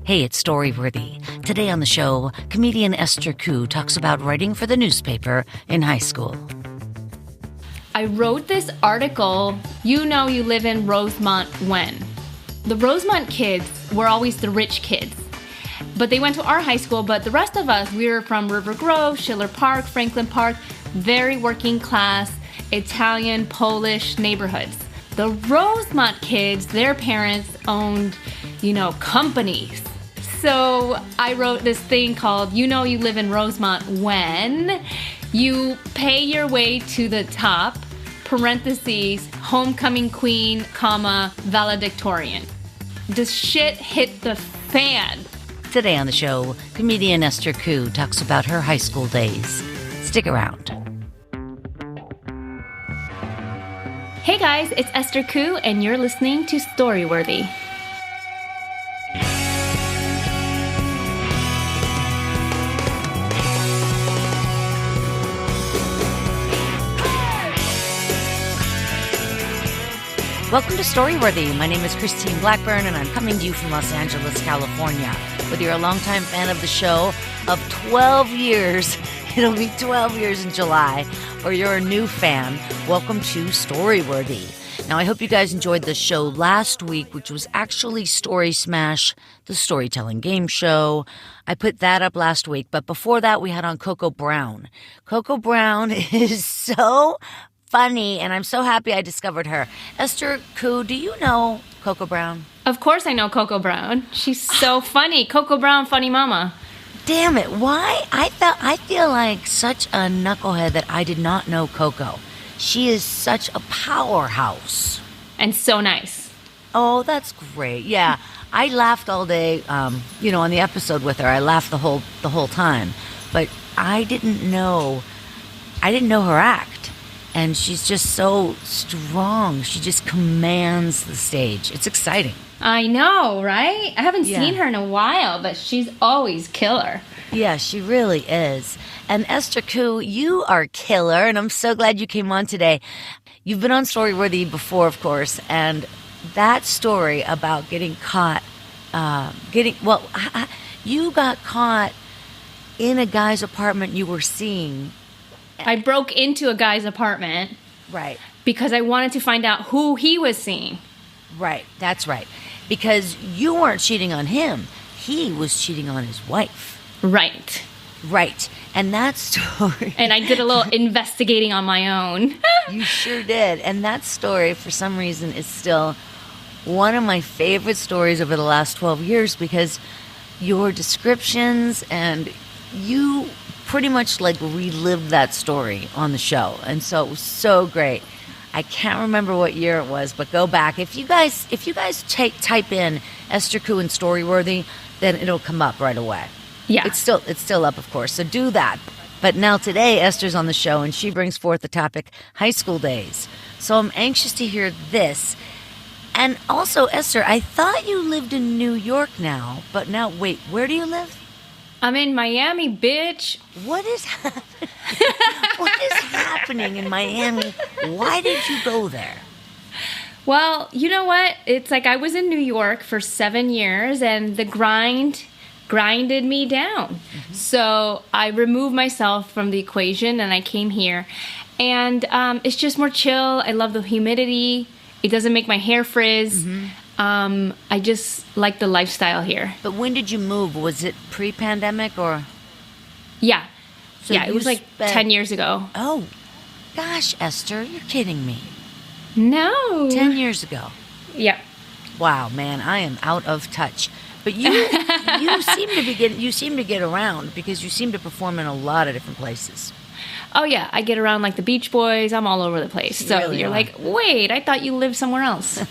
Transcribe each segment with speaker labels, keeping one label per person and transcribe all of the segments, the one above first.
Speaker 1: Hey, it's Storyworthy. Today on the show, comedian Esther Ku talks about writing for the newspaper in high school.
Speaker 2: I wrote this article, You Know You Live in Rosemont When. The Rosemont kids were always the rich kids. But they went to our high school, but the rest of us, we were from River Grove, Schiller Park, Franklin Park, very working class, Italian, Polish neighborhoods. The Rosemont kids, their parents owned, companies. So I wrote this thing called You Know You Live in Rosemont When you pay your way to the top, parentheses, homecoming queen, comma, valedictorian. The shit hit the fan.
Speaker 1: Today on the show, comedian Esther Ku talks about her high school days. Stick around.
Speaker 2: Hey guys, it's Esther Ku, and you're listening to Storyworthy.
Speaker 1: Welcome to Storyworthy. My name is Christine Blackburn, and I'm coming to you from Los Angeles, California. Whether you're a longtime fan of the show of 12 years, it'll be 12 years in July, or you're a new fan, welcome to Storyworthy. Now, I hope you guys enjoyed the show last week, which was actually Story Smash, the storytelling game show. I put that up last week, but before that, we had on Coco Brown. Coco Brown is so funny, and I'm so happy I discovered her. Esther Ku, do you know Coco Brown?
Speaker 2: Of course I know Coco Brown. She's so funny. Coco Brown, funny mama.
Speaker 1: Damn it, why? I feel like such a knucklehead that I did not know Coco. She is such a powerhouse.
Speaker 2: And so nice.
Speaker 1: Oh, that's great. Yeah, I laughed all day, on the episode with her. I laughed the whole time. But I didn't know her act. And she's just so strong. She just commands the stage. It's exciting.
Speaker 2: I know, right? I haven't seen her in a while, but she's always killer.
Speaker 1: Yeah, she really is. And Esther Ku, you are killer, and I'm so glad you came on today. You've been on Storyworthy before, of course, and that story about getting caught, you got caught in a guy's apartment you were seeing.
Speaker 2: I broke into a guy's apartment.
Speaker 1: Right.
Speaker 2: Because I wanted to find out who he was seeing.
Speaker 1: Right, that's right. Because you weren't cheating on him. He was cheating on his wife.
Speaker 2: Right.
Speaker 1: Right. And that story...
Speaker 2: And I did a little investigating on my own.
Speaker 1: You sure did. And that story, for some reason, is still one of my favorite stories over the last 12 years because your descriptions and you pretty much relived that story on the show. And so it was so great. I can't remember what year it was, but go back. If you guys type in Esther Ku and Storyworthy, then it'll come up right away.
Speaker 2: Yeah.
Speaker 1: It's still up, of course. So do that. But now today, Esther's on the show, and she brings forth the topic high school days. So I'm anxious to hear this. And also, Esther, I thought you lived in New York now, but now, wait, where do you live?
Speaker 2: I'm in Miami, bitch.
Speaker 1: What is happening? What is happening in Miami? Why did you go there?
Speaker 2: Well, you know what? It's like I was in New York for 7 years, and the grinded me down. Mm-hmm. So I removed myself from the equation, and I came here. And it's just more chill. I love the humidity. It doesn't make my hair frizz. Mm-hmm. I just like the lifestyle here.
Speaker 1: But when did you move? Was it pre-pandemic or?
Speaker 2: Yeah.
Speaker 1: So
Speaker 2: yeah, it was 10 years ago.
Speaker 1: Oh, gosh, Esther, you're kidding me.
Speaker 2: No.
Speaker 1: 10 years ago.
Speaker 2: Yeah.
Speaker 1: Wow, man, I am out of touch. But you seem to get around because you seem to perform in a lot of different places.
Speaker 2: Oh, yeah. I get around like the Beach Boys. I'm all over the place. So
Speaker 1: really
Speaker 2: you're like, wait, I thought you lived somewhere else.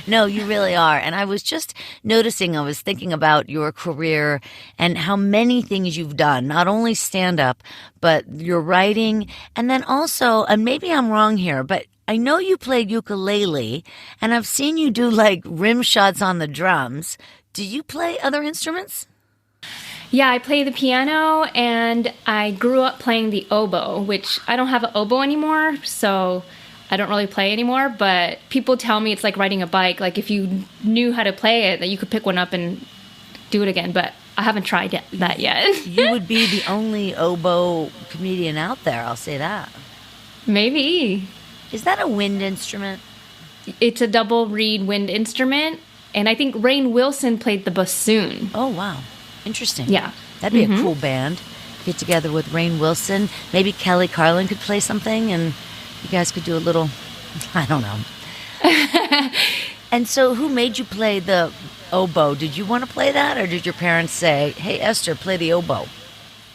Speaker 1: No, you really are. And I was just noticing, I was thinking about your career and how many things you've done, not only stand-up, but your writing. And then also, and maybe I'm wrong here, but I know you played ukulele, and I've seen you do rim shots on the drums. Do you play other instruments?
Speaker 2: Yeah, I play the piano, and I grew up playing the oboe, which I don't have an oboe anymore, so I don't really play anymore, but people tell me it's like riding a bike. Like if you knew how to play it, that you could pick one up and do it again, but I haven't tried that yet.
Speaker 1: You would be the only oboe comedian out there, I'll say that.
Speaker 2: Maybe.
Speaker 1: Is that a wind instrument?
Speaker 2: It's a double reed wind instrument, and I think Rainn Wilson played the bassoon.
Speaker 1: Oh, wow. Interesting.
Speaker 2: Yeah.
Speaker 1: That'd be a cool band. Get together with Rainn Wilson. Maybe Kelly Carlin could play something, and you guys could do a little, I don't know. And so who made you play the oboe? Did you want to play that, or did your parents say, hey, Esther, play the oboe?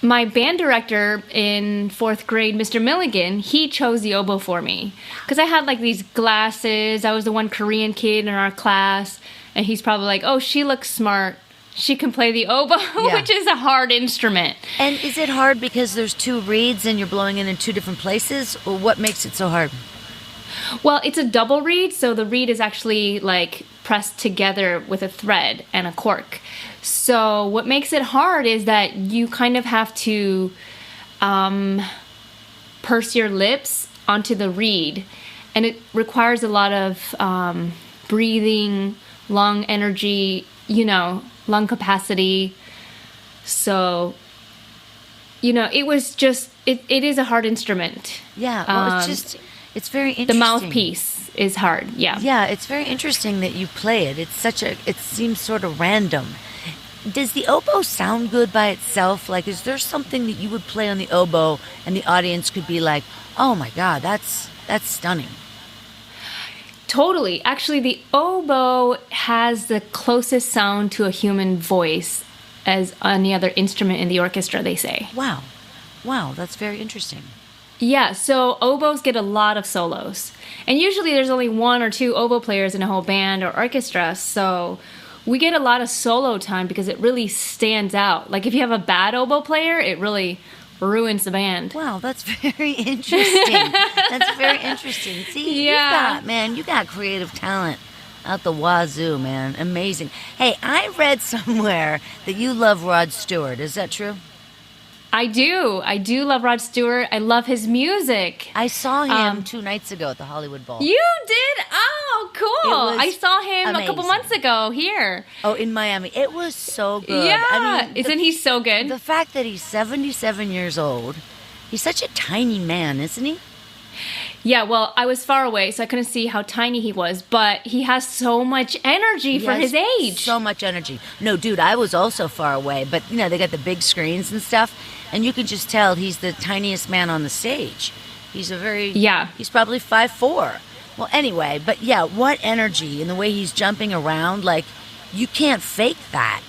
Speaker 2: My band director in 4th grade, Mr. Milligan, he chose the oboe for me. Because I had like these glasses. I was the one Korean kid in our class. And he's probably like, oh, she looks smart. She can play the oboe, which is a hard instrument.
Speaker 1: And is it hard because there's 2 reeds and you're blowing in 2 different places? Or what makes it so hard?
Speaker 2: Well, it's a double reed, so the reed is actually like pressed together with a thread and a cork. So what makes it hard is that you kind of have to purse your lips onto the reed, and it requires a lot of breathing, lung energy, lung capacity. So, it was just, it is a hard instrument.
Speaker 1: Yeah, well, it's very interesting.
Speaker 2: The mouthpiece is hard, yeah.
Speaker 1: Yeah, it's very interesting that you play it. It seems sort of random. Does the oboe sound good by itself? Like, is there something that you would play on the oboe and the audience could be like, oh my God, that's stunning?
Speaker 2: Totally. Actually, the oboe has the closest sound to a human voice as any other instrument in the orchestra, they say.
Speaker 1: Wow. Wow, that's very interesting.
Speaker 2: Yeah, so oboes get a lot of solos. And usually there's only 1 or 2 oboe players in a whole band or orchestra, so we get a lot of solo time because it really stands out. Like if you have a bad oboe player, it really ruins the band.
Speaker 1: Wow, that's very interesting. That's very interesting. See, you got creative talent out the wazoo, man. Amazing. Hey, I read somewhere that you love Rod Stewart. Is that true?
Speaker 2: I do. I do love Rod Stewart. I love his music.
Speaker 1: I saw him 2 nights ago at the Hollywood Bowl.
Speaker 2: You did? Oh, cool. I saw him amazing. A couple months ago here.
Speaker 1: Oh, in Miami. It was so good.
Speaker 2: Yeah. I mean, isn't he so good?
Speaker 1: The fact that he's 77 years old, he's such a tiny man, isn't he?
Speaker 2: Yeah, well, I was far away, so I couldn't see how tiny he was, but he has so much energy for his age.
Speaker 1: So much energy. No, dude, I was also far away, but, they got the big screens and stuff, and you can just tell he's the tiniest man on the stage. He's he's probably 5'4". Well, anyway, but yeah, what energy and the way he's jumping around, like, you can't fake that.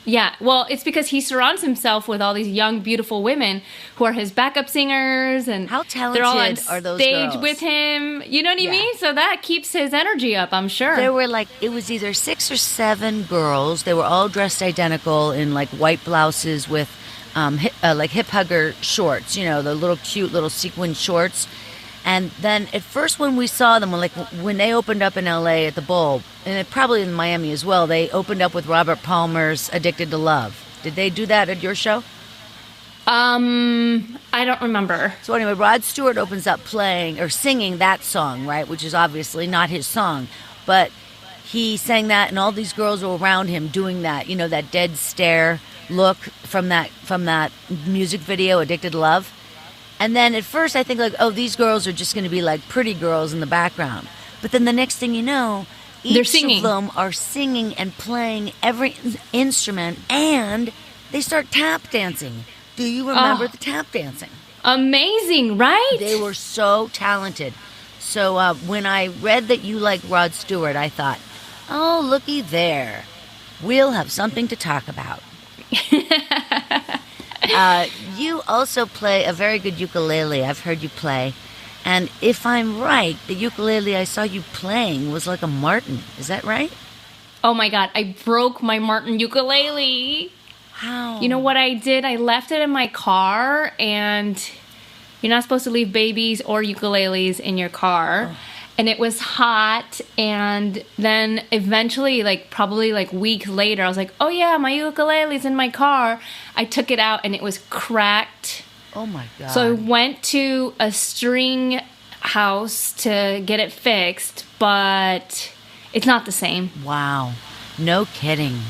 Speaker 2: Yeah, well, it's because he surrounds himself with all these young, beautiful women who are his backup singers, and
Speaker 1: how talented
Speaker 2: they're all on
Speaker 1: are those
Speaker 2: stage
Speaker 1: girls?
Speaker 2: with him. You know what I mean? So that keeps his energy up, I'm sure.
Speaker 1: There were it was either 6 or 7 girls. They were all dressed identical in white blouses with hip hugger shorts. The little cute little sequin shorts. And then at first when we saw them, when they opened up in L.A. at the Bowl, and probably in Miami as well, they opened up with Robert Palmer's Addicted to Love. Did they do that at your show?
Speaker 2: I don't remember.
Speaker 1: So anyway, Rod Stewart opens up playing or singing that song, right, which is obviously not his song. But he sang that, and all these girls were around him doing that, that dead stare look from that music video, Addicted to Love. And then at first I think these girls are just going to be pretty girls in the background. But then the next thing you know, each of them are singing and playing every instrument, and they start tap dancing. Do you remember the tap dancing?
Speaker 2: Amazing, right?
Speaker 1: They were so talented. So when I read that you like Rod Stewart, I thought, oh, looky there. We'll have something to talk about. You also play a very good ukulele. I've heard you play. And if I'm right, the ukulele I saw you playing was like a Martin. Is that right?
Speaker 2: Oh my God, I broke my Martin ukulele.
Speaker 1: How?
Speaker 2: You know what I did? I left it in my car, and you're not supposed to leave babies or ukuleles in your car. Oh. And it was hot, and then eventually, probably weeks later, I was like, oh yeah, my ukulele's in my car. I took it out, and it was cracked.
Speaker 1: Oh my God.
Speaker 2: So I went to a string house to get it fixed, but it's not the same.
Speaker 1: Wow. No kidding.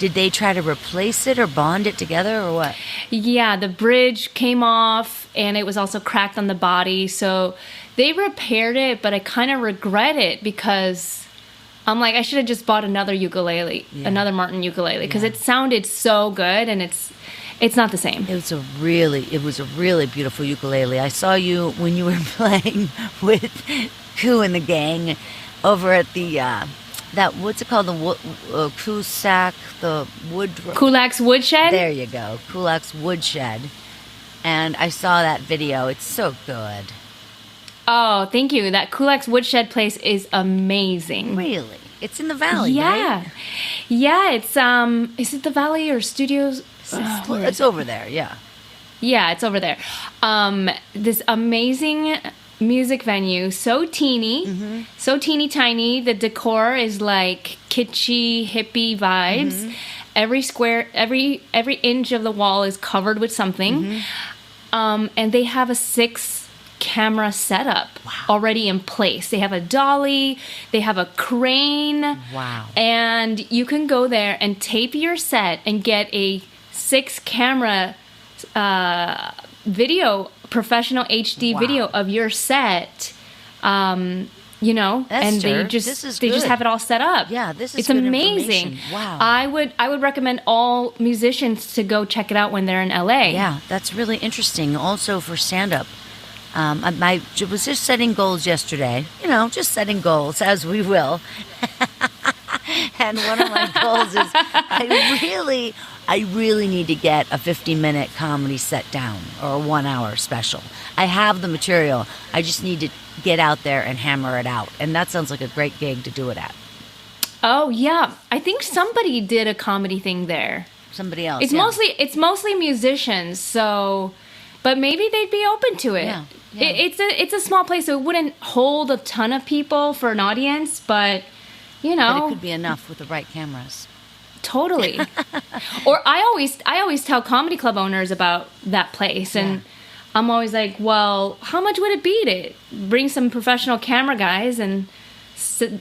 Speaker 1: Did they try to replace it or bond it together or what?
Speaker 2: Yeah, the bridge came off and it was also cracked on the body. So they repaired it, but I kind of regret it because I'm like, I should have just bought another ukulele, another Martin ukulele, because it sounded so good and it's not the same.
Speaker 1: It was a really beautiful ukulele. I saw you when you were playing with Ku and the gang over at the what's it called, the Cusack, the wood...
Speaker 2: Kulak's Woodshed?
Speaker 1: There you go, Kulak's Woodshed. And I saw that video. It's so good.
Speaker 2: Oh, thank you. That Kulak's Woodshed place is amazing.
Speaker 1: Really? It's in the valley, right?
Speaker 2: Yeah, it's is it the Valley or Studios?
Speaker 1: It's over there, yeah.
Speaker 2: Yeah, it's over there. This amazing music venue, so teeny, so teeny tiny. The decor is like kitschy, hippie vibes. Every inch of the wall is covered with something. And they have a 6-camera setup already in place. They have a dolly, they have a crane.
Speaker 1: Wow.
Speaker 2: And you can go there and tape your set and get a 6-camera video, professional HD video of your set. You know,
Speaker 1: Esther,
Speaker 2: and they just have it all set up.
Speaker 1: Yeah, this is
Speaker 2: it's
Speaker 1: good
Speaker 2: amazing.
Speaker 1: Wow.
Speaker 2: I would recommend all musicians to go check it out when they're in LA.
Speaker 1: Yeah, that's really interesting. Also for stand-up. I was just setting goals yesterday. You know, just setting goals, as we will. And one of my goals is I really need to get a 50-minute comedy set down or a 1-hour special. I have the material. I just need to get out there and hammer it out. And that sounds like a great gig to do it at.
Speaker 2: Oh, yeah. I think somebody did a comedy thing there.
Speaker 1: Somebody else.
Speaker 2: It's mostly musicians, so but maybe they'd be open to it.
Speaker 1: Yeah.
Speaker 2: It's a small place, so it wouldn't hold a ton of people for an audience, but you know,
Speaker 1: but it could be enough with the right cameras.
Speaker 2: Totally. Or I always tell comedy club owners about that place, and I'm always like, well, how much would it be to bring some professional camera guys and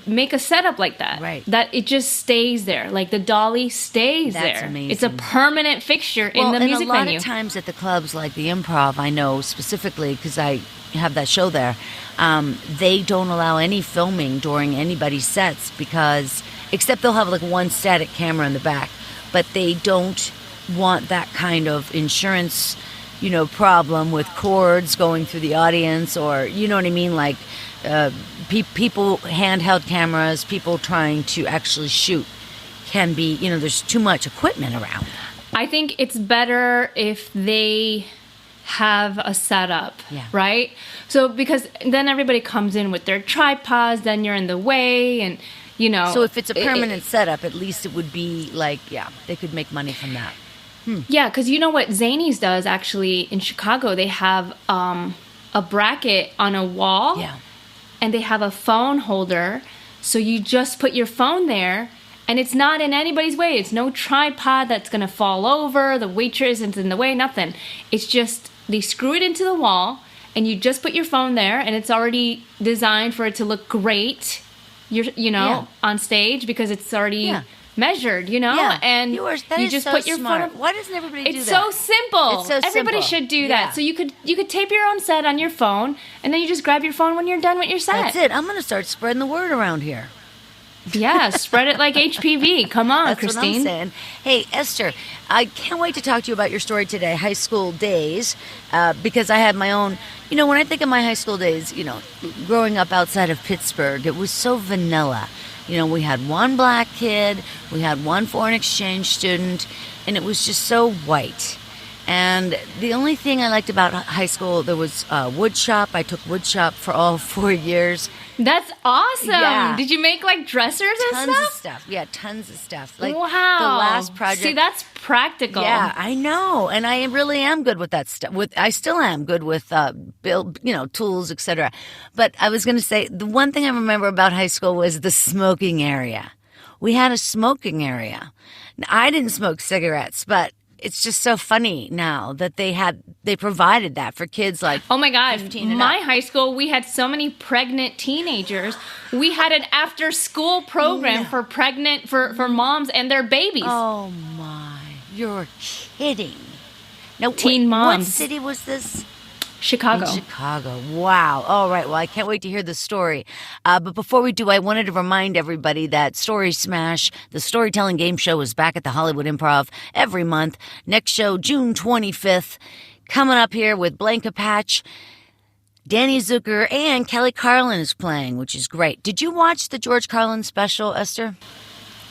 Speaker 2: make a setup like that?
Speaker 1: Right.
Speaker 2: That it just stays there. Like the dolly stays there.
Speaker 1: That's amazing.
Speaker 2: It's a permanent fixture in the music venue.
Speaker 1: And a lot of times at the clubs like the Improv, I know specifically because I have that show there, they don't allow any filming during anybody's sets because, except they'll have like one static camera in the back, but they don't want that kind of insurance, you know, problem with cords going through the audience, or you know what I mean, like people, handheld cameras, people trying to actually shoot can be, you know, there's too much equipment around.
Speaker 2: I think it's better if they have a setup, right? So because then everybody comes in with their tripods, then you're in the way, and you know.
Speaker 1: So if it's a permanent setup, at least it would be like, they could make money from that.
Speaker 2: Yeah, because you know what Zanies does actually in Chicago? They have a bracket on a wall, and they have a phone holder. So you just put your phone there, and it's not in anybody's way. It's no tripod that's going to fall over. The waitress isn't in the way, nothing. It's just they screw it into the wall, and you just put your phone there, and it's already designed for it to look great, on stage because it's already measured, and
Speaker 1: you just
Speaker 2: so
Speaker 1: put your
Speaker 2: phone.
Speaker 1: Why doesn't everybody do that?
Speaker 2: It's so simple.
Speaker 1: It's so
Speaker 2: Everybody
Speaker 1: simple.
Speaker 2: should do that. So you could tape your own set on your phone, and then you just grab your phone when you're done with your set.
Speaker 1: That's it. I'm going to start spreading the word around here.
Speaker 2: Yeah, spread it like HPV. Come on,
Speaker 1: That's
Speaker 2: Christine.
Speaker 1: What I'm saying. Hey, Esther, I can't wait to talk to you about your story today, high school days, because I had my own. You know, when I think of my high school days, growing up outside of Pittsburgh, it was so vanilla. We had one black kid, we had one foreign exchange student, and it was just so white. And the only thing I liked about high school, there was wood shop. I took wood shop for all 4 years.
Speaker 2: That's awesome.
Speaker 1: Yeah.
Speaker 2: Did you make like dressers and stuff?
Speaker 1: Tons of stuff. Yeah, tons of stuff. Like
Speaker 2: wow.
Speaker 1: The last project.
Speaker 2: See, that's practical.
Speaker 1: Yeah, I know. And I really am good with that stuff. I still am good with tools, etc. But I was going to say, the one thing I remember about high school was the smoking area. We had a smoking area. Now, I didn't smoke cigarettes, but it's just so funny now that they provided that for kids like
Speaker 2: Oh my God.
Speaker 1: 15 and
Speaker 2: My
Speaker 1: up.
Speaker 2: high school, we had so many pregnant teenagers. We had an after school program for moms and their babies.
Speaker 1: Oh my, you're kidding. Now,
Speaker 2: Teen
Speaker 1: what
Speaker 2: moms.
Speaker 1: city was this?
Speaker 2: Chicago.
Speaker 1: In Chicago. Wow. All right. Well, I can't wait to hear the story. But before we do, I wanted to remind everybody that Story Smash, the storytelling game show, is back at the Hollywood Improv every month. Next show, June 25th. Coming up here with Blanca Patch, Danny Zucker, and Kelly Carlin is playing, which is great. Did you watch the George Carlin special, Esther?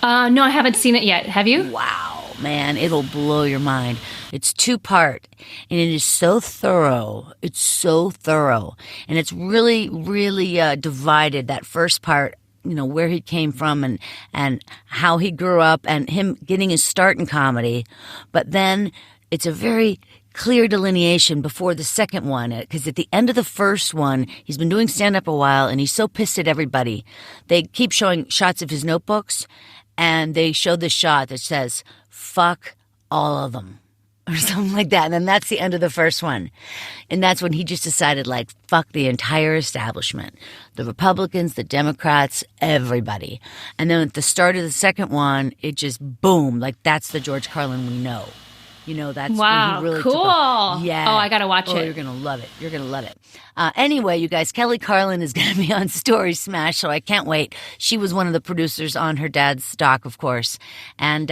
Speaker 2: No, I haven't seen it yet. Have you?
Speaker 1: Wow, man, it'll blow your mind. It's 2-part, and it is so thorough. It's so thorough. And it's really, really divided, that first part, where he came from and how he grew up and him getting his start in comedy. But then it's a very clear delineation before the second one, because at the end of the first one, he's been doing stand-up a while, and he's so pissed at everybody. They keep showing shots of his notebooks, and they show the shot that says, "Fuck all of them," or something like that. And then that's the end of the first one. And that's when he just decided, like, fuck the entire establishment. The Republicans, the Democrats, everybody. And then at the start of the second one, it just boom, like that's the George Carlin we know. That's
Speaker 2: wow,
Speaker 1: when he really
Speaker 2: cool.
Speaker 1: took off. Yeah.
Speaker 2: Oh, I gotta watch it.
Speaker 1: You're gonna love it. You're gonna love it. Anyway, you guys, Kelly Carlin is gonna be on Story Smash, so I can't wait. She was one of the producers on her dad's doc, of course. And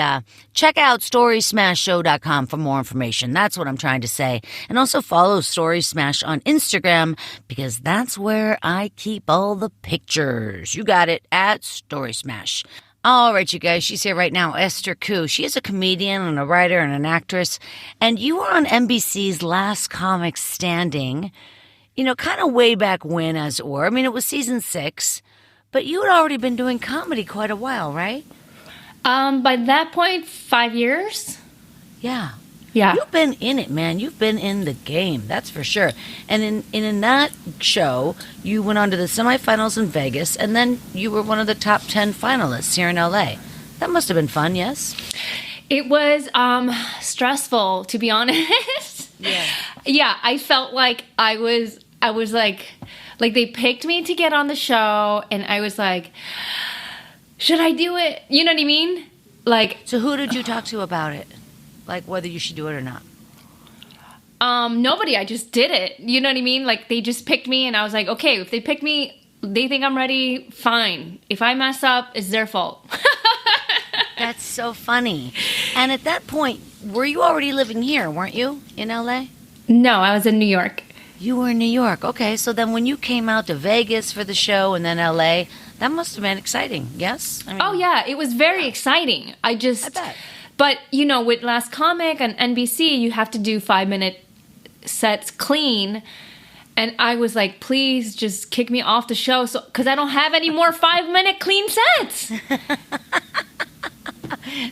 Speaker 1: check out StorySmashShow.com for more information. That's what I'm trying to say. And also follow Story Smash on Instagram, because that's where I keep all the pictures. You got it, at Story Smash. All right, you guys, she's here right now, Esther Ku. She is a comedian and a writer and an actress. And you were on NBC's Last Comic Standing, kind of way back when, as it were. I mean, it was season 6, but you had already been doing comedy quite a while, right?
Speaker 2: By that point, 5 years?
Speaker 1: Yeah.
Speaker 2: Yeah.
Speaker 1: You've been in it, man. You've been in the game, that's for sure. And in that show, you went on to the semifinals in Vegas, and then you were one of the top 10 finalists here in LA. That must have been fun, yes?
Speaker 2: It was stressful, to be honest.
Speaker 1: Yeah.
Speaker 2: Yeah, I felt like I was like they picked me to get on the show, and I was like, should I do it? You know what I mean? Like,
Speaker 1: so who did you talk to about it? Like whether you should do it or not?
Speaker 2: Nobody. I just did it. You know what I mean? Like, they just picked me, and I was like, okay, if they pick me, they think I'm ready, fine. If I mess up, it's their fault.
Speaker 1: That's so funny. And at that point, were you already living here, weren't you, in LA?
Speaker 2: No, I was in New York.
Speaker 1: You were in New York. Okay, so then when you came out to Vegas for the show and then LA, that must have been exciting, yes? I mean,
Speaker 2: Oh, yeah, it was very exciting. I
Speaker 1: bet.
Speaker 2: But, with Last Comic on NBC, you have to do 5-minute sets clean. And I was like, please just kick me off the show because I don't have any more 5-minute clean sets.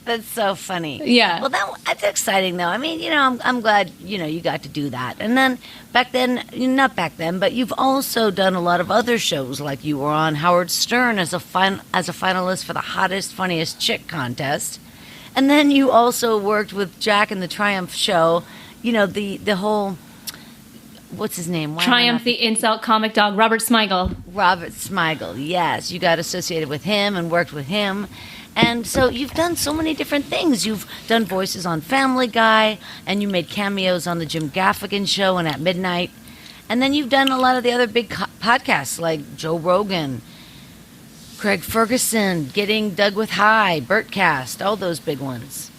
Speaker 1: That's so funny.
Speaker 2: Yeah.
Speaker 1: Well, that's exciting, though. I mean, I'm glad, you got to do that. And then not back then, but you've also done a lot of other shows, like you were on Howard Stern as a finalist for the Hottest, Funniest Chick contest. And then you also worked with Jack in the Triumph show, the whole, what's his name?
Speaker 2: Triumph, the insult comic dog, Robert Smigel.
Speaker 1: Robert Smigel, yes. You got associated with him and worked with him. And so you've done so many different things. You've done voices on Family Guy, and you made cameos on the Jim Gaffigan show and At Midnight. And then you've done a lot of the other big podcasts like Joe Rogan, Craig Ferguson, Getting Dug with High, Bertcast, all those big ones.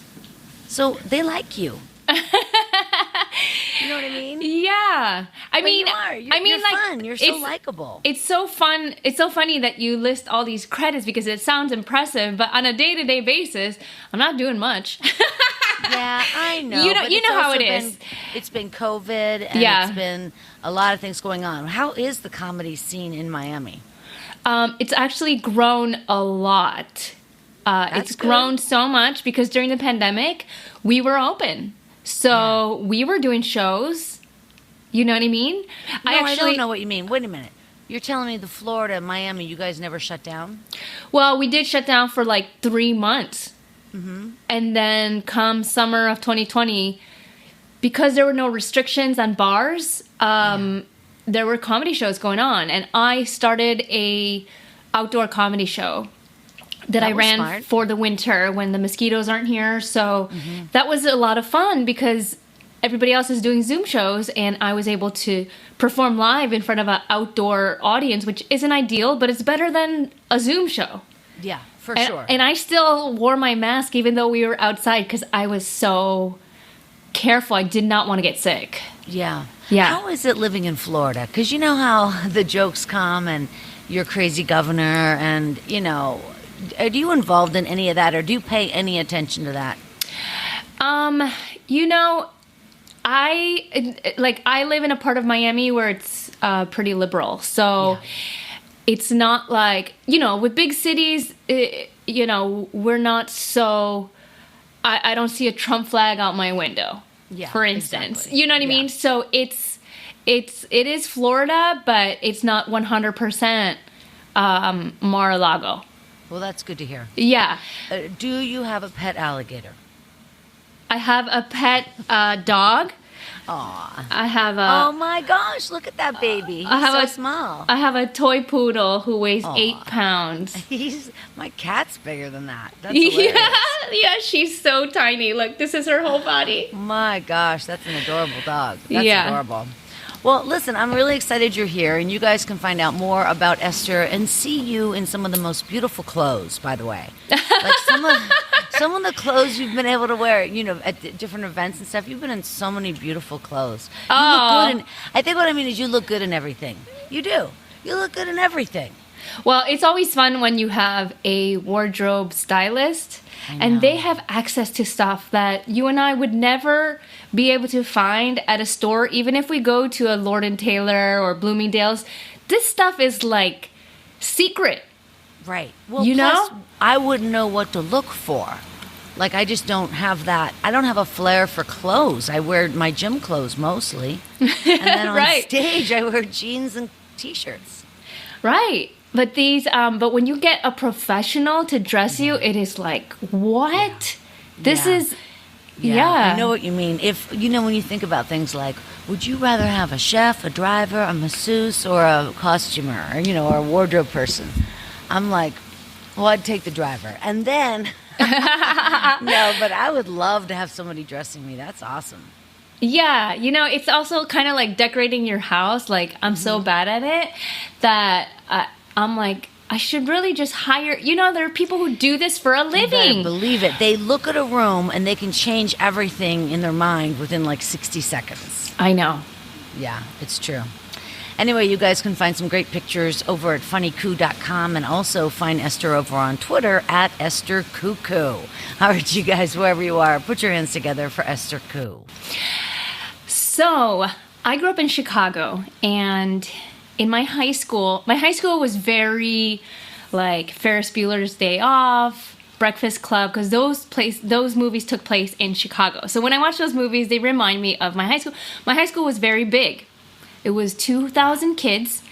Speaker 1: So they like you. You know what I mean?
Speaker 2: Yeah.
Speaker 1: You're fun. You're so likable.
Speaker 2: It's so fun. It's so funny that you list all these credits because it sounds impressive, but on a day-to-day basis, I'm not doing much.
Speaker 1: Yeah, I know.
Speaker 2: You know how it is.
Speaker 1: It's been COVID, and It's been a lot of things going on. How is the comedy scene in Miami?
Speaker 2: It's actually grown a lot. It's grown so much because during the pandemic, we were open. So we were doing shows. You know what I mean?
Speaker 1: No, I don't know what you mean. Wait a minute. You're telling me the Florida and Miami, you guys never shut down?
Speaker 2: Well, we did shut down for like 3 months. And then come summer of 2020, because there were no restrictions on bars, there were comedy shows going on. And I started a outdoor comedy show that I ran
Speaker 1: smart.
Speaker 2: for the winter when the mosquitoes aren't here. So that was a lot of fun because everybody else is doing Zoom shows, and I was able to perform live in front of an outdoor audience, which isn't ideal, but it's better than a Zoom show.
Speaker 1: Yeah, for sure.
Speaker 2: And I still wore my mask even though we were outside because I was so careful. I did not want to get sick.
Speaker 1: Yeah.
Speaker 2: Yeah.
Speaker 1: How is it living in Florida? Because you know how the jokes come and you're crazy governor and, you know, are you involved in any of that or do you pay any attention to that?
Speaker 2: You know, I live in a part of Miami where it's pretty liberal. So it's not like, you know, with big cities, you know, we're not so, I don't see a Trump flag out my window, for instance. Exactly. You know what I mean? So it is Florida, but it's not 100% Mar-a-Lago.
Speaker 1: Well, that's good to hear.
Speaker 2: Yeah.
Speaker 1: Do you have a pet alligator?
Speaker 2: I have a pet dog.
Speaker 1: Aw.
Speaker 2: I have
Speaker 1: oh my gosh, look at that baby. He's so small.
Speaker 2: I have a toy poodle who weighs 8 pounds.
Speaker 1: My cat's bigger than that. That's hilarious.
Speaker 2: Yeah, she's so tiny. Look, this is her whole body.
Speaker 1: My gosh, that's an adorable dog. That's adorable. Well, listen, I'm really excited you're here, and you guys can find out more about Esther and see you in some of the most beautiful clothes, by the way. Like some of the clothes you've been able to wear, you know, at different events and stuff. You've been in so many beautiful clothes. You look good I think what I mean is you look good in everything. You do. You look good in everything.
Speaker 2: Well, it's always fun when you have a wardrobe stylist and they have access to stuff that you and I would never be able to find at a store, even if we go to a Lord & Taylor or Bloomingdale's. This stuff is like secret.
Speaker 1: Right. Well,
Speaker 2: you
Speaker 1: plus,
Speaker 2: know?
Speaker 1: I wouldn't know what to look for. Like, I just don't have that. I don't have a flair for clothes. I wear my gym clothes mostly. And then on stage, I wear jeans and T-shirts.
Speaker 2: Right. But but when you get a professional to dress you, it is like, what? This is,
Speaker 1: I know what you mean. If, you know, when you think about things like, would you rather have a chef, a driver, a masseuse, or a costumer, or, you know, or a wardrobe person? I'm like, well, I'd take the driver. And then, no, but I would love to have somebody dressing me. That's awesome.
Speaker 2: Yeah, you know, it's also kind of like decorating your house. Like, I'm so bad at it that I'm like, I should really just hire, you know, there are people who do this for a living.
Speaker 1: You better believe it. They look at a room and they can change everything in their mind within like 60 seconds.
Speaker 2: I know.
Speaker 1: Yeah, it's true. Anyway, you guys can find some great pictures over at funnyku.com and also find Esther over on Twitter at Esther Ku. All right, you guys, wherever you are, put your hands together for Esther Ku.
Speaker 2: So, I grew up in Chicago, and in my high school was very like Ferris Bueller's Day Off, Breakfast Club, because those movies took place in Chicago. So when I watch those movies, they remind me of my high school. My high school was very big. It was 2,000 kids,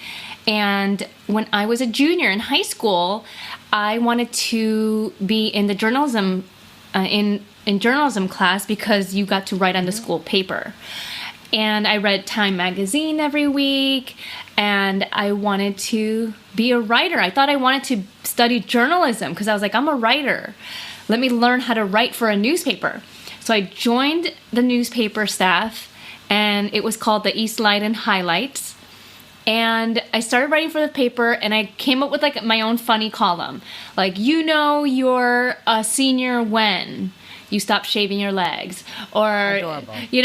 Speaker 2: and when I was a junior in high school, I wanted to be in the journalism in journalism class because you got to write on the school paper. And I read Time magazine every week, and I wanted to be a writer. I thought I wanted to study journalism because I was like, I'm a writer. Let me learn how to write for a newspaper. So I joined the newspaper staff, and it was called the East Light and Highlights. And I started writing for the paper, and I came up with like my own funny column. Like, you know you're a senior when you stop shaving your legs. Or,
Speaker 1: adorable.
Speaker 2: you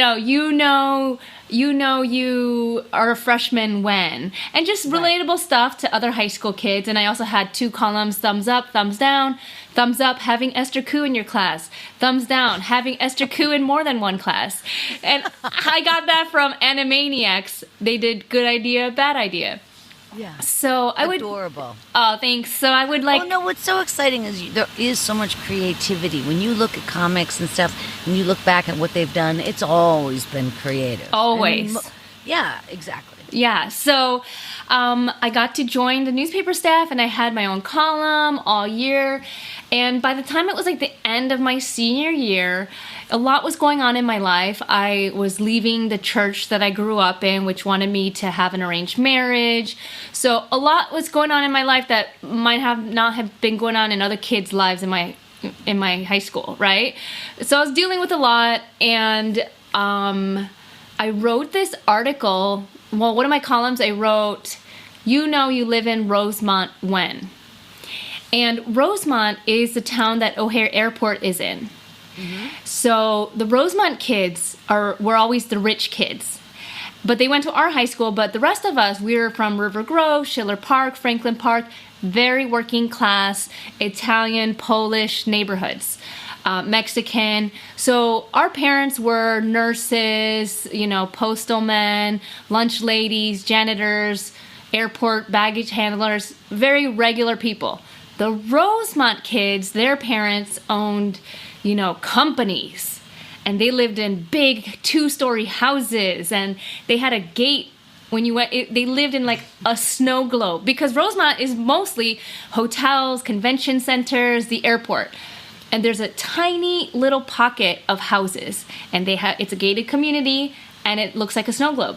Speaker 2: know you are a freshman when. And just relatable stuff to other high school kids. And I also had 2 columns, thumbs up, thumbs down. Thumbs up, having Esther Ku in your class. Thumbs down, having Esther Ku in more than one class. And I got that from Animaniacs. They did good idea, bad idea.
Speaker 1: Yeah.
Speaker 2: So I would.
Speaker 1: Adorable.
Speaker 2: Oh, thanks. So I would like.
Speaker 1: Oh, no, what's so exciting is there is so much creativity. When you look at comics and stuff, and you look back at what they've done, it's always been creative.
Speaker 2: Always.
Speaker 1: Yeah, exactly.
Speaker 2: Yeah, so I got to join the newspaper staff, and I had my own column all year. And by the time it was like the end of my senior year, a lot was going on in my life. I was leaving the church that I grew up in, which wanted me to have an arranged marriage. So a lot was going on in my life that might have not have been going on in other kids' lives in my high school, right? So I was dealing with a lot, and I wrote this article. Well, one of my columns I wrote, "You know you live in Rosemont when?" And Rosemont is the town that O'Hare Airport is in. Mm-hmm. So the Rosemont kids were always the rich kids. But they went to our high school, but the rest of us, we were from River Grove, Schiller Park, Franklin Park, very working class, Italian, Polish neighborhoods, Mexican. So our parents were nurses, postal men, lunch ladies, janitors, airport baggage handlers, very regular people. The Rosemont kids, their parents owned, companies, and they lived in big 2-story houses, and they had a gate when you went. They lived in like a snow globe, because Rosemont is mostly hotels, convention centers, the airport, and there's a tiny little pocket of houses, and it's a gated community, and it looks like a snow globe.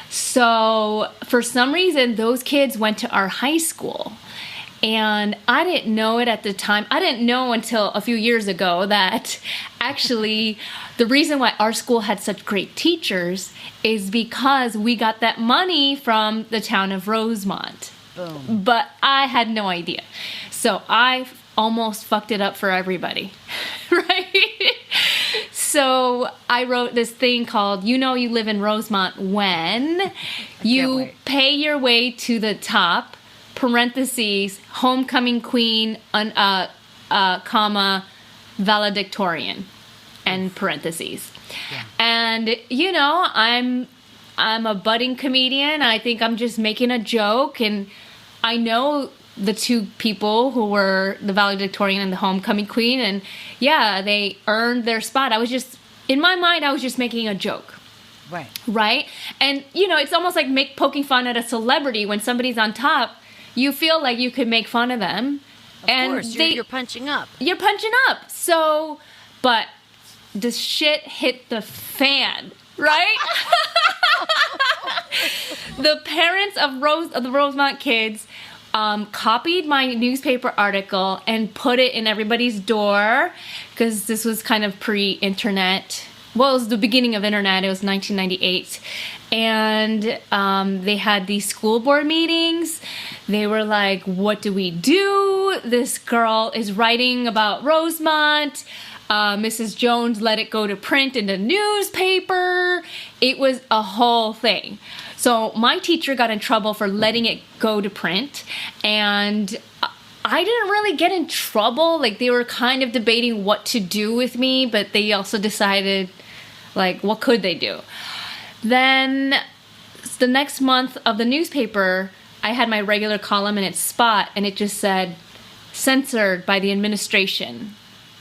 Speaker 2: So for some reason, those kids went to our high school. And I didn't know it at the time. I didn't know until a few years ago that actually the reason why our school had such great teachers is because we got that money from the town of Rosemont. Boom. But I had no idea. So I almost fucked it up for everybody, right? So I wrote this thing called, "You know you live in Rosemont when you pay your way to the top, parentheses, homecoming queen, comma, valedictorian, end parentheses." Yeah. And, I'm a budding comedian. I think I'm just making a joke. And I know the two people who were the valedictorian and the homecoming queen. And yeah, they earned their spot. In my mind, I was just making a joke. Right? And, it's almost like poking fun at a celebrity when somebody's on top. You feel like you could make fun of them.
Speaker 1: Of course, you're punching up.
Speaker 2: You're punching up. So, but the shit hit the fan, right? The parents of the Rosemont kids copied my newspaper article and put it in everybody's door, because this was kind of pre-internet. Well, it was the beginning of internet. It was 1998. And they had these school board meetings. They were like, what do we do? This girl is writing about Rosemont. Mrs. Jones let it go to print in the newspaper. It was a whole thing. So my teacher got in trouble for letting it go to print. And I didn't really get in trouble. Like, they were kind of debating what to do with me, but they also decided, like, what could they do? Then the next month of the newspaper, I had my regular column in its spot, and it just said, "Censored by the administration."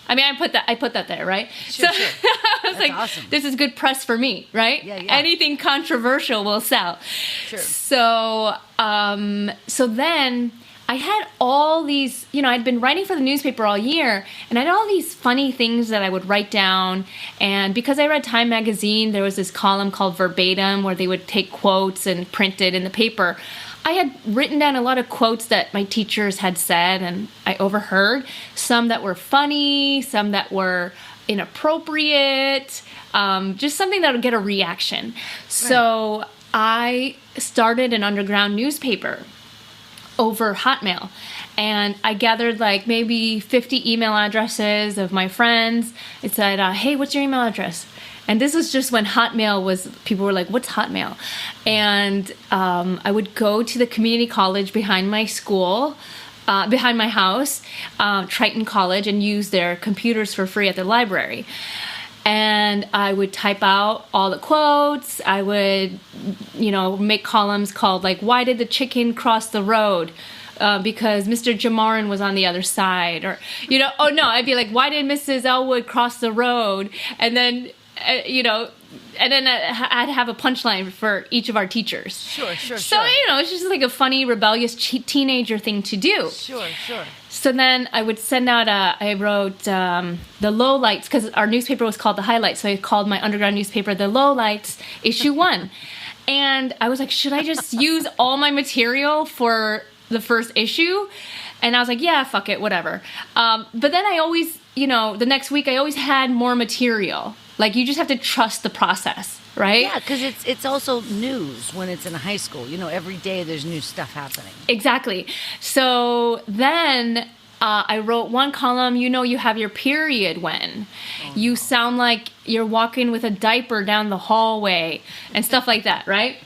Speaker 2: I mean, I put that there, right?
Speaker 1: Sure.
Speaker 2: I was like,
Speaker 1: awesome.
Speaker 2: This is good press for me, right?
Speaker 1: Yeah.
Speaker 2: Anything controversial will sell.
Speaker 1: Sure.
Speaker 2: So then I had all these, I'd been writing for the newspaper all year, and I had all these funny things that I would write down. And because I read Time magazine, there was this column called Verbatim where they would take quotes and print it in the paper. I had written down a lot of quotes that my teachers had said, and I overheard. Some that were funny, some that were inappropriate, just something that would get a reaction. Right. So I started an underground newspaper over Hotmail, and I gathered like maybe 50 email addresses of my friends. It said, hey, what's your email address? And this was just when Hotmail was, people were like, what's Hotmail? And I would go to the community college behind my school, behind my house, Triton College, and use their computers for free at the library. And I would type out all the quotes. I would, make columns called like, why did the chicken cross the road? Because Mr. Jamarin was on the other side. Or, I'd be like, why did Mrs. Elwood cross the road? And then, and then I'd have a punchline for each of our teachers.
Speaker 1: Sure.
Speaker 2: So, it's just like a funny, rebellious teenager thing to do.
Speaker 1: Sure.
Speaker 2: So then I would send out I wrote the lowlights, because our newspaper was called The Highlights. So I called my underground newspaper The Lowlights, issue 1. And I was like, should I just use all my material for the first issue? And I was like, yeah, fuck it, whatever. But then I always, the next week I always had more material. Like, you just have to trust the process, right?
Speaker 1: Yeah, because it's also news when it's in high school. Every day there's new stuff happening.
Speaker 2: Exactly. So then I wrote one column, you have your period when. You sound like you're walking with a diaper down the hallway and stuff like that, right?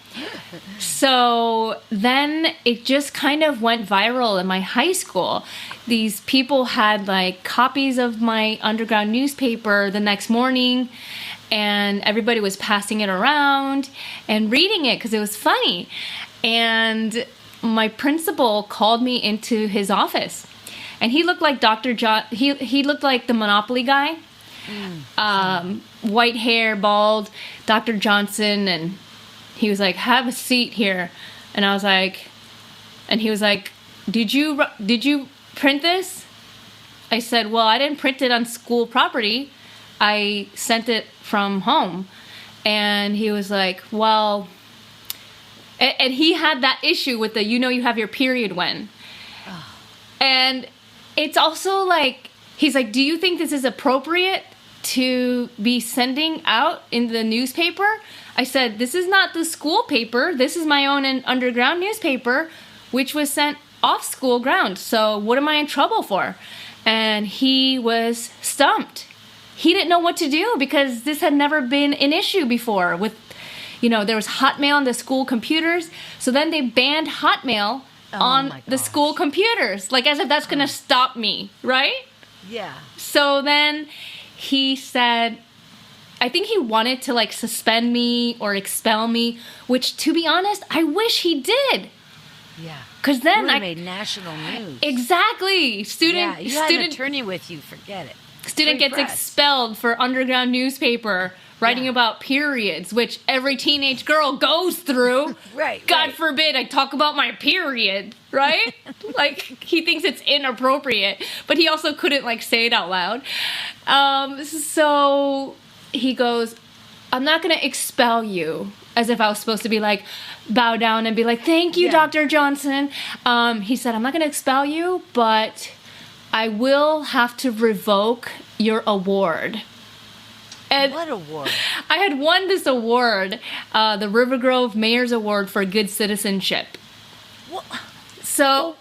Speaker 2: So then it just kind of went viral in my high school. These people had like copies of my underground newspaper the next morning, and everybody was passing it around and reading it because it was funny. And my principal called me into his office, and he looked like Dr. John. He looked like the Monopoly guy, white hair, bald, Dr. Johnson, and he was like, "Have a seat here," and I was like, and he was like, "Did you print this?" I said, "Well, I didn't print it on school property. I sent it from home." And he was like, "Well," and he had that issue with the you have your period when. Oh. And it's also like, he's like, "Do you think this is appropriate to be sending out in the newspaper?" I said, "This is not the school paper. This is my own underground newspaper, which was sent off school grounds. So what am I in trouble for?" And he was stumped. He didn't know what to do because this had never been an issue before. With, there was Hotmail on the school computers. So then they banned Hotmail on the school computers, like as if that's going to stop me, right?
Speaker 1: Yeah.
Speaker 2: So then he said, I think he wanted to like suspend me or expel me, which, to be honest, I wish he did.
Speaker 1: Yeah.
Speaker 2: Because then
Speaker 1: I made national news.
Speaker 2: Exactly.
Speaker 1: Yeah, you had an attorney with you, forget it.
Speaker 2: Student gets expelled for underground newspaper writing about periods, which every teenage girl goes through.
Speaker 1: Right.
Speaker 2: God forbid I talk about my period, right? Like, he thinks it's inappropriate, but he also couldn't like say it out loud. So he goes, "I'm not going to expel you," as if I was supposed to be like, bow down and be like, "Thank you, Dr. Johnson." He said, "I'm not going to expel you, but I will have to revoke your award." And
Speaker 1: what award?
Speaker 2: I had won this award, the River Grove Mayor's Award for Good Citizenship.
Speaker 1: What?
Speaker 2: So,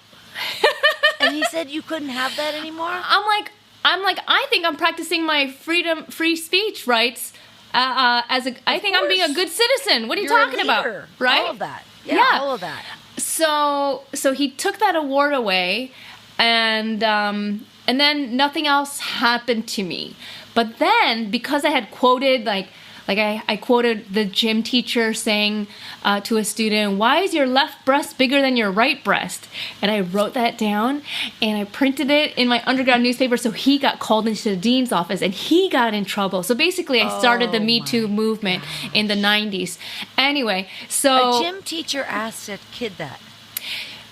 Speaker 1: and he said you couldn't have that anymore?
Speaker 2: I'm like, I think I'm practicing my free speech rights. I think I'm being a good citizen. What are you talking about? Right?
Speaker 1: All of that. Yeah, all of that.
Speaker 2: So he took that award away, and then nothing else happened to me. But then, because I had quoted, I quoted the gym teacher saying to a student, "Why is your left breast bigger than your right breast?" And I wrote that down, and I printed it in my underground newspaper, so he got called into the dean's office, and he got in trouble. So basically, I started the Me Too movement in the 90s. Anyway, so...
Speaker 1: A gym teacher asked a kid that?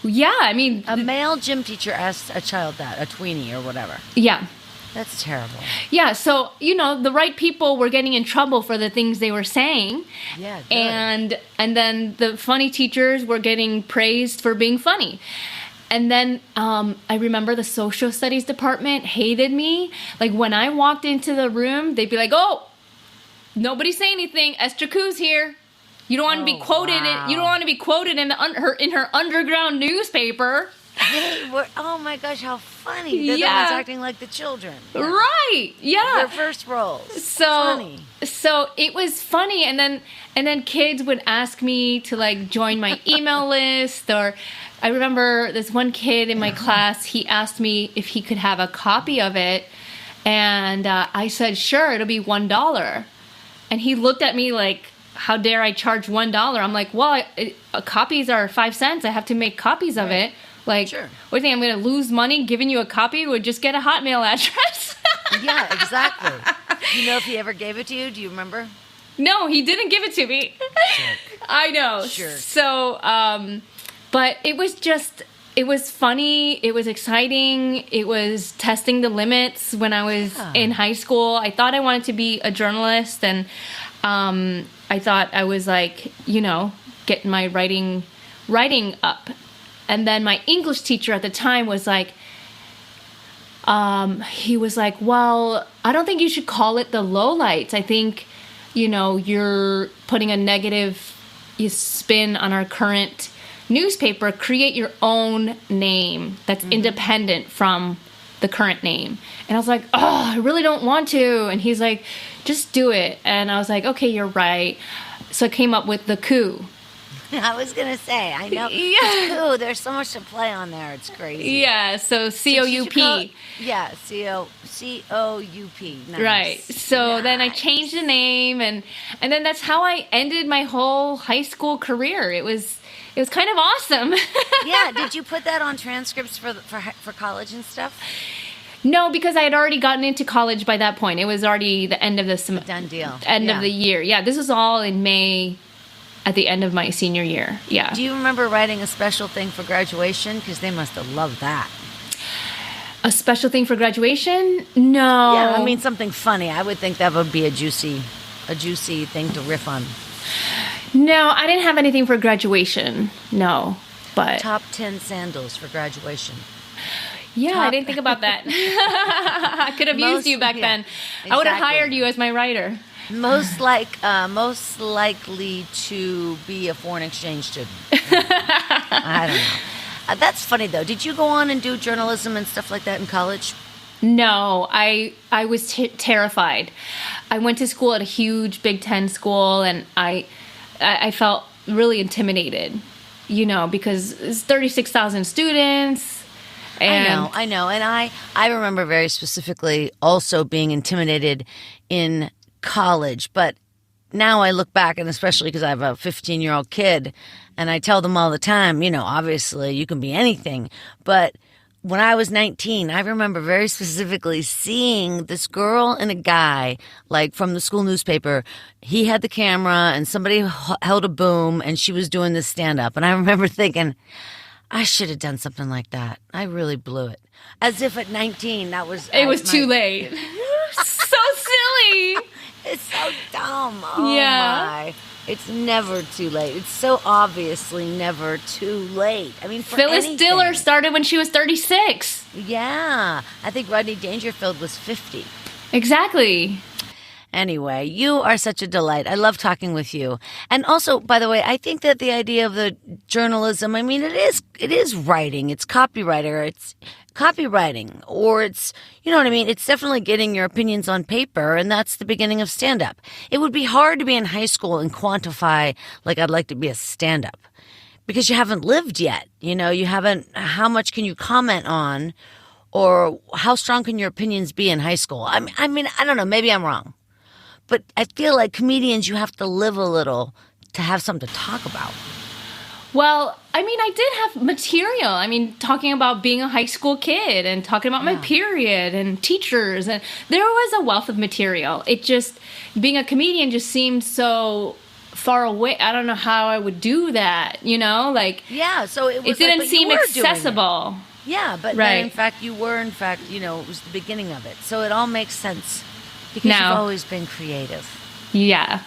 Speaker 2: Yeah, I mean...
Speaker 1: A male gym teacher asked a child that, a tweenie or whatever.
Speaker 2: Yeah.
Speaker 1: That's terrible.
Speaker 2: Yeah, so, the right people were getting in trouble for the things they were saying.
Speaker 1: Yeah, good.
Speaker 2: And then the funny teachers were getting praised for being funny. And then I remember the social studies department hated me. Like, when I walked into the room, they'd be like, "Oh, nobody say anything. Esther Ku's here. You don't want to be quoted.
Speaker 1: Wow.
Speaker 2: You don't want to be quoted in her underground newspaper."
Speaker 1: Oh my gosh, how funny. They're the ones acting like the children.
Speaker 2: Yeah. Right, yeah.
Speaker 1: Their first roles.
Speaker 2: So it was funny, and then kids would ask me to like join my email list, or I remember this one kid in my class, he asked me if he could have a copy of it, and I said, "Sure, it'll be $1. And he looked at me like, "How dare I charge $1? I'm like, "Well, copies are 5 cents. I have to make copies of it." Like,
Speaker 1: sure.
Speaker 2: What do you think? I'm going to lose money giving you a copy? Would just get a Hotmail address.
Speaker 1: Yeah, exactly. You know if he ever gave it to you? Do you remember?
Speaker 2: No, he didn't give it to me.
Speaker 1: Sure.
Speaker 2: I know.
Speaker 1: Sure.
Speaker 2: So, but it was just, it was funny. It was exciting. It was testing the limits when I was in high school. I thought I wanted to be a journalist, and I thought I was like, getting my writing up. And then my English teacher at the time was like, he was like, well, I don't think you should call it the lowlights. I think, you're putting a negative spin on our current newspaper. Create your own name that's independent from the current name. And I was like, I really don't want to. And he's like, just do it. And I was like, okay, you're right. So I came up with the Ku.
Speaker 1: I was going to say, I know.
Speaker 2: Yeah.
Speaker 1: Ku, there's so much to play on there. It's crazy.
Speaker 2: Yeah, so C-O-U-P.
Speaker 1: Yeah, C-O-U-P. Nice.
Speaker 2: Right. So then I changed the name, and then that's how I ended my whole high school career. It was kind of awesome.
Speaker 1: Yeah. Did you put that on transcripts for college and stuff?
Speaker 2: No, because I had already gotten into college by that point. It was already the end of the semester.
Speaker 1: Done deal.
Speaker 2: End of the year. Yeah, this was all in May at the end of my senior year. Yeah.
Speaker 1: Do you remember writing a special thing for graduation? Because they must have loved that.
Speaker 2: A special thing for graduation? No.
Speaker 1: Yeah, I mean something funny. I would think that would be a juicy thing to riff on.
Speaker 2: No, I didn't have anything for graduation. No, but
Speaker 1: top 10 sandals for graduation.
Speaker 2: Yeah, I didn't think about that. I could have used you back then. Exactly. I would have hired you as my writer.
Speaker 1: Most likely to be a foreign exchange student. I don't know. That's funny though. Did you go on and do journalism and stuff like that in college?
Speaker 2: No, I was terrified. I went to school at a huge Big Ten school, and I felt really intimidated. Because it's 36,000 students. And
Speaker 1: I know. And I remember very specifically also being intimidated in college. But now I look back, and especially because I have a 15-year-old kid, and I tell them all the time, obviously you can be anything. But when I was 19, I remember very specifically seeing this girl and a guy, like from the school newspaper. He had the camera and somebody held a boom, and she was doing this stand-up. And I remember thinking, I should have done something like that. I really blew it. As if at 19, that was...
Speaker 2: It was too late. So silly.
Speaker 1: It's so dumb. Oh, my. It's never too late. It's so obviously never too late. I mean, for
Speaker 2: Phyllis
Speaker 1: anything.
Speaker 2: Diller started when she was 36.
Speaker 1: Yeah. I think Rodney Dangerfield was 50. Exactly. Anyway, you are such a delight. I love talking with you. And also, by the way, I think that the idea of the journalism, I mean, it is writing. It's copywriter. It's copywriting. Or it's, you know what I mean? It's definitely getting your opinions on paper, and that's the beginning of stand-up. It would be hard to be in high school and quantify, like, I'd like to be a stand-up. Because you haven't lived yet. You haven't, how much can you comment on? Or how strong can your opinions be in high school? I mean, I don't know. Maybe I'm wrong. But I feel like comedians, you have to live a little to have something to talk about.
Speaker 2: Well, I mean, I did have material. I mean, talking about being a high school kid and talking about my period and teachers. And there was a wealth of material. It just, being a comedian just seemed so far away. I don't know how I would do that,
Speaker 1: Yeah, so it was
Speaker 2: didn't seem accessible.
Speaker 1: Yeah, but then, in fact, it was the beginning of it. So it all makes sense. Because you've always been creative.
Speaker 2: Yeah.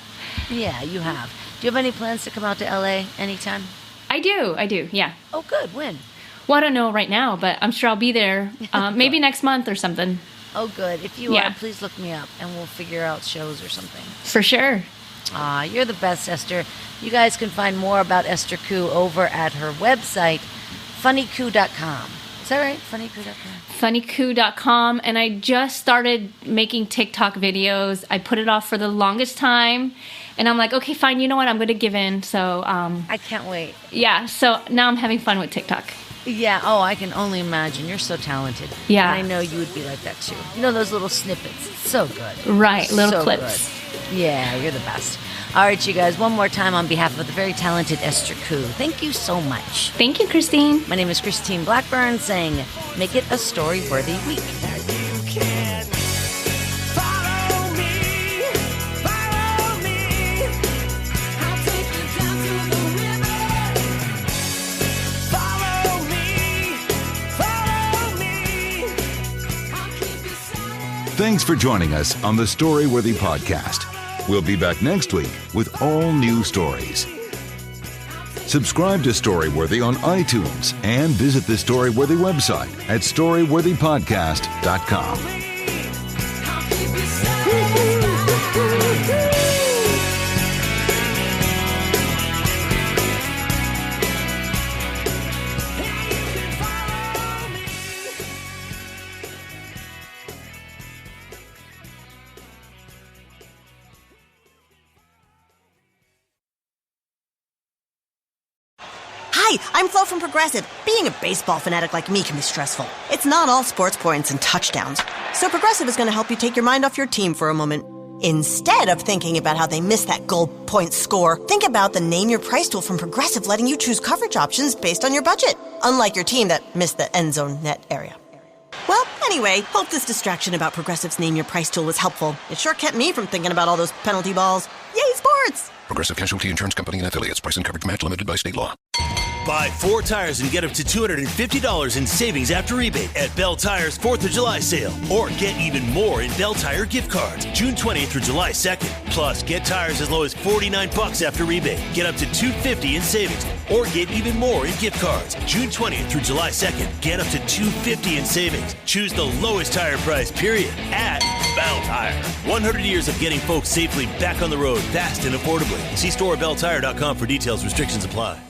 Speaker 1: Yeah, you have. Do you have any plans to come out to LA anytime?
Speaker 2: I do, yeah.
Speaker 1: Oh, good. When?
Speaker 2: Well, I don't know right now, but I'm sure I'll be there maybe next month or something.
Speaker 1: Oh, good. If you are, please look me up, and we'll figure out shows or something.
Speaker 2: For sure.
Speaker 1: You're the best, Esther. You guys can find more about Esther Ku over at her website, funnyku.com. Is that right? Funnyku.com?
Speaker 2: Funnyku.com, and I just started making TikTok videos. I put it off for the longest time, and I'm like, okay, fine, you know what? I'm going to give in. So
Speaker 1: I can't wait.
Speaker 2: Yeah, so now I'm having fun with TikTok.
Speaker 1: Yeah, I can only imagine. You're so talented.
Speaker 2: Yeah.
Speaker 1: And I know you would be like that, too. Those little snippets. It's so good.
Speaker 2: Right, little clips.
Speaker 1: Good. Yeah, you're the best. All right, you guys, one more time on behalf of the very talented Esther Ku. Thank you so much.
Speaker 2: Thank you, Christine.
Speaker 1: My name is Christine Blackburn, saying, make it a story-worthy week.
Speaker 3: Thanks for joining us on the Storyworthy podcast. We'll be back next week with all new stories. Subscribe to Storyworthy on iTunes and visit the Storyworthy website at storyworthypodcast.com.
Speaker 4: Hi, I'm Flo from Progressive. Being a baseball fanatic like me can be stressful. It's not all sports points and touchdowns. So Progressive is going to help you take your mind off your team for a moment. Instead of thinking about how they missed that goal point score, think about the Name Your Price tool from Progressive, letting you choose coverage options based on your budget, unlike your team that missed the end zone net area. Well, anyway, hope this distraction about Progressive's Name Your Price tool was helpful. It sure kept me from thinking about all those penalty balls. Yay, sports!
Speaker 5: Progressive Casualty Insurance Company and Affiliates. Price and coverage match limited by state law.
Speaker 6: Buy 4 tires and get up to $250 in savings after rebate at Bell Tire's 4th of July sale. Or get even more in Bell Tire gift cards June 20th through July 2nd. Plus, get tires as low as $49 after rebate. Get up to $250 in savings. Or get even more in gift cards June 20th through July 2nd. Get up to $250 in savings. Choose the lowest tire price, period, at Bell Tire. 100 years of getting folks safely back on the road, fast and affordably. See store or belltire.com for details. Restrictions apply.